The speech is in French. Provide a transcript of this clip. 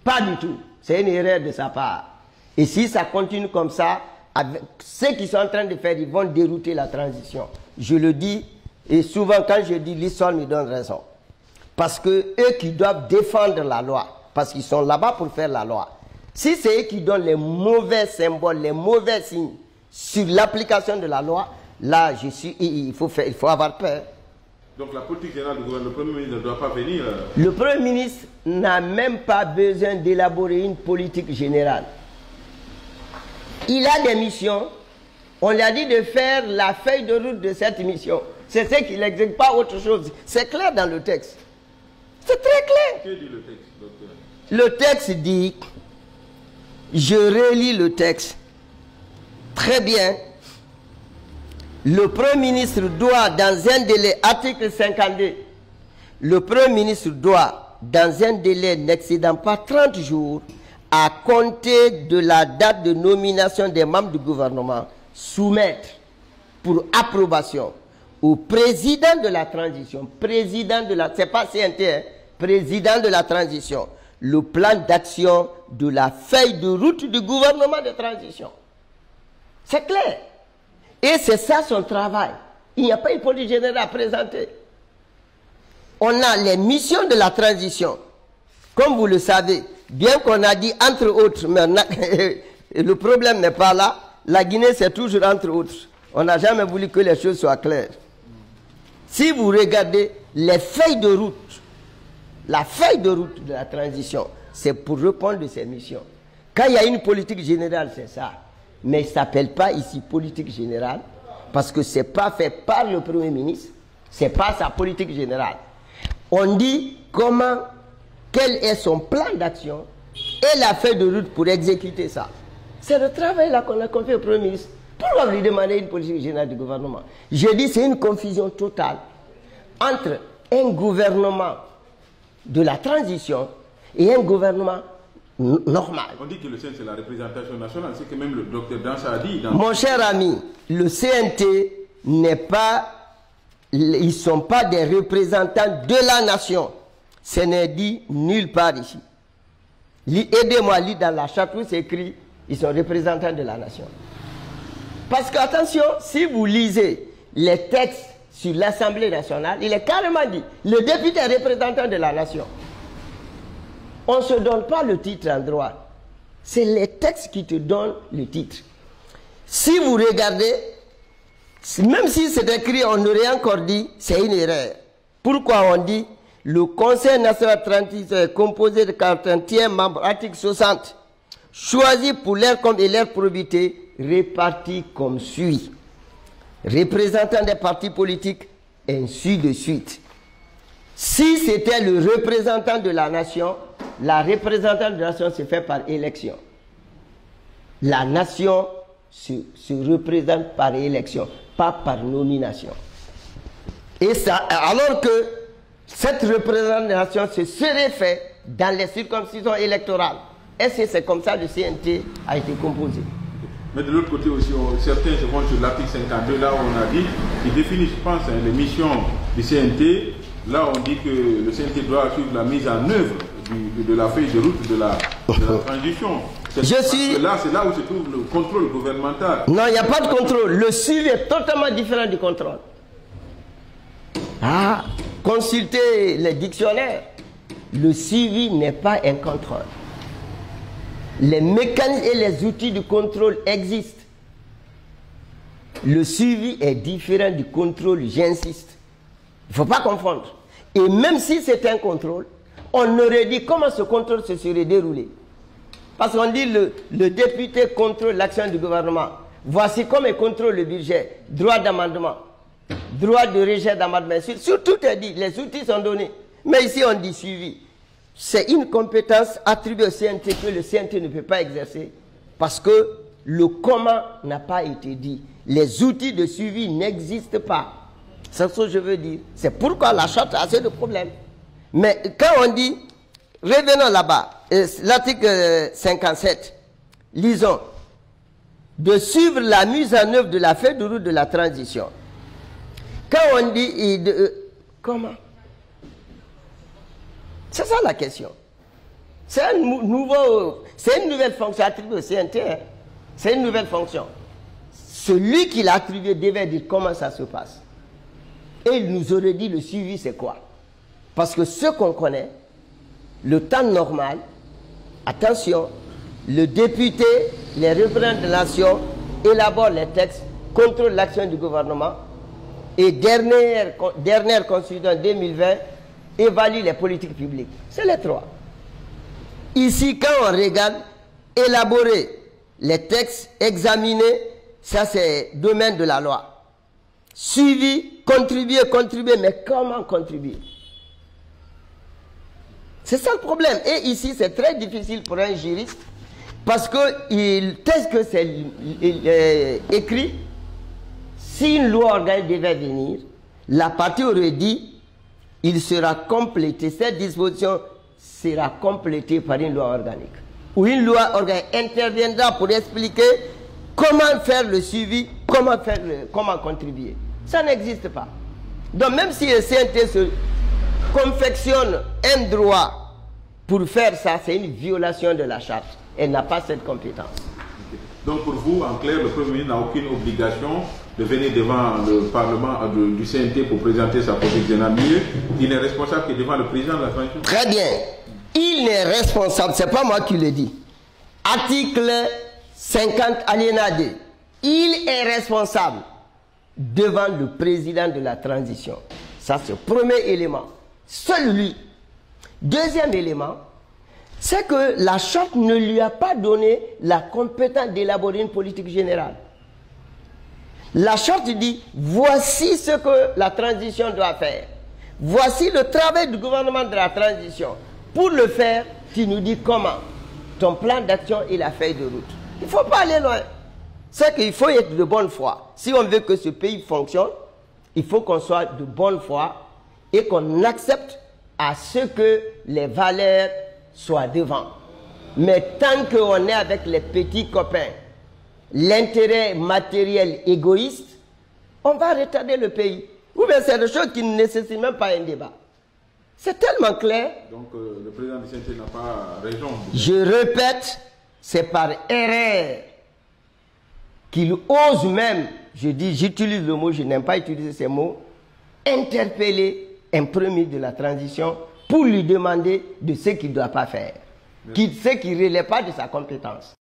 Pas du tout. C'est une erreur de sa part. Et si ça continue comme ça, avec ceux qui sont en train de faire, ils vont dérouter la transition. Je le dis, et souvent quand je dis, l'histoire me donne raison. Parce que eux qui doivent défendre la loi, parce qu'ils sont là-bas pour faire la loi, si c'est eux qui donnent les mauvais symboles, les mauvais signes sur l'application de la loi, là, il faut avoir peur. Donc la politique générale du gouvernement, le Premier ministre ne doit pas venir. Le Premier ministre n'a même pas besoin d'élaborer une politique générale. Il a des missions. On lui a dit de faire la feuille de route de cette mission. C'est ce qu'il n'exécute pas autre chose. C'est clair dans le texte. C'est très clair. Que dit le texte, docteur? Le texte dit, je relis le texte. Très bien. Le Premier ministre doit, dans un délai, article 52, le Premier ministre doit, dans un délai n'excédant pas 30 jours, à compter de la date de nomination des membres du gouvernement, soumettre pour approbation au président de la transition, c'est pas CNT, hein, président de la transition, le plan d'action de la feuille de route du gouvernement de transition. C'est clair. Et c'est ça son travail. Il n'y a pas une politique générale à présenter. On a les missions de la transition. Comme vous le savez, bien qu'on a dit entre autres, mais le problème n'est pas là. La Guinée, c'est toujours entre autres. On n'a jamais voulu que les choses soient claires. Si vous regardez les feuilles de route, la feuille de route de la transition, c'est pour répondre de ces missions. Quand il y a une politique générale, c'est ça. Mais il ne s'appelle pas ici politique générale, parce que ce n'est pas fait par le Premier ministre, ce n'est pas sa politique générale. On dit quel est son plan d'action et la feuille de route pour exécuter ça. C'est le travail là qu'on a confié au Premier ministre. Pourquoi vous lui demandez une politique générale du gouvernement? Je dis c'est une confusion totale entre un gouvernement de la transition et un gouvernement normal. On dit que le CNT c'est la représentation nationale, c'est que même le docteur Dansa a dit. Mon cher ami, le CNT n'est pas, ils ne sont pas des représentants de la nation. Ce n'est dit nulle part ici. Aidez-moi à lire dans la charte où c'est écrit, ils sont représentants de la nation. Parce que, attention, si vous lisez les textes sur l'Assemblée nationale, il est carrément dit, le député est représentant de la nation. On ne se donne pas le titre en droit. C'est les textes qui te donnent le titre. Si vous regardez, même si c'est écrit, on aurait encore dit, c'est une erreur. Pourquoi on dit, le Conseil national transition est composé de 41 membres, article 60, choisis pour leur compte et leur probité, répartis comme suit. Représentants des partis politiques, ainsi de suite. Si c'était le représentant de la nation, la représentante de la nation se fait par élection. La nation se représente par élection, pas par nomination. Et ça, alors que cette représentation se serait faite dans les circonscriptions électorales. Est-ce que c'est comme ça que le CNT a été composé? Mais de l'autre côté aussi, certains se font sur l'article 52, là où on a dit, qui définit, je pense, les missions du CNT. Là, on dit que le CNT doit suivre la mise en œuvre de la feuille de route de la transition. Là, c'est là où se trouve le contrôle gouvernemental. Non, il n'y a pas de contrôle. Le suivi est totalement différent du contrôle. Ah, consultez les dictionnaires. Le suivi n'est pas un contrôle. Les mécanismes et les outils de contrôle existent. Le suivi est différent du contrôle, j'insiste. Il ne faut pas confondre. Et même si c'est un contrôle, on aurait dit comment ce contrôle se serait déroulé. Parce qu'on dit le député contrôle l'action du gouvernement. Voici comment il contrôle le budget. Droit d'amendement, droit de rejet d'amendement. Sur tout est dit, les outils sont donnés. Mais ici on dit suivi. C'est une compétence attribuée au CNT que le CNT ne peut pas exercer. Parce que le comment n'a pas été dit. Les outils de suivi n'existent pas. C'est ce que je veux dire. C'est pourquoi la charte a assez de problèmes. Mais quand on dit, revenons là-bas, l'article 57, lisons, de suivre la mise en œuvre de la feuille de route de la transition. Quand on dit, comment? C'est ça la question. C'est une nouvelle fonction attribuée au CNT. Hein. C'est une nouvelle fonction. Celui qui l'a attribué devait dire comment ça se passe. Et il nous aurait dit le suivi c'est quoi. Parce que ce qu'on connaît, le temps normal, attention, le député, les représentants de la nation élaborent les textes, contrôlent l'action du gouvernement et dernière constitution 2020 évalue les politiques publiques. C'est les trois. Ici, quand on regarde, élaborer les textes, examiner, ça c'est domaine de la loi. Suivi, contribuer, mais comment contribuer? C'est ça le problème. Et ici, c'est très difficile pour un juriste parce que tel que c'est écrit, si une loi organique devait venir, la partie aurait dit, il sera complété, cette disposition sera complétée par une loi organique. Ou une loi organique interviendra pour expliquer comment faire le suivi, comment contribuer. Ça n'existe pas. Donc même si le CNT se confectionne un droit pour faire ça, c'est une violation de la charte. Elle n'a pas cette compétence. Okay. Donc pour vous, en clair, le Premier ministre n'a aucune obligation de venir devant le Parlement du CNT pour présenter sa politique générale. Il n'est responsable que devant le président de la transition. Très bien. Il n'est responsable, c'est pas moi qui le dis. Article 50 alinéa 2. Il est responsable devant le président de la transition. Ça c'est le premier élément. Seul lui. Deuxième élément, c'est que la charte ne lui a pas donné la compétence d'élaborer une politique générale. La charte dit, voici ce que la transition doit faire. Voici le travail du gouvernement de la transition. Pour le faire, tu nous dis comment. Ton plan d'action et la feuille de route. Il ne faut pas aller loin. C'est qu'il faut être de bonne foi. Si on veut que ce pays fonctionne, il faut qu'on soit de bonne foi et qu'on accepte à ce que les valeurs soient devant. Mais tant qu'on est avec les petits copains, l'intérêt matériel égoïste, on va retarder le pays. Ou bien c'est des choses qui ne nécessitent même pas un débat. C'est tellement clair. Donc le président du CNT n'a pas raison. Je répète, c'est par erreur qu'il ose même, j'utilise le mot, je n'aime pas utiliser ces mots, interpeller un premier de la transition pour lui demander de ce qu'il ne doit pas faire, ce qui ne relève pas de sa compétence.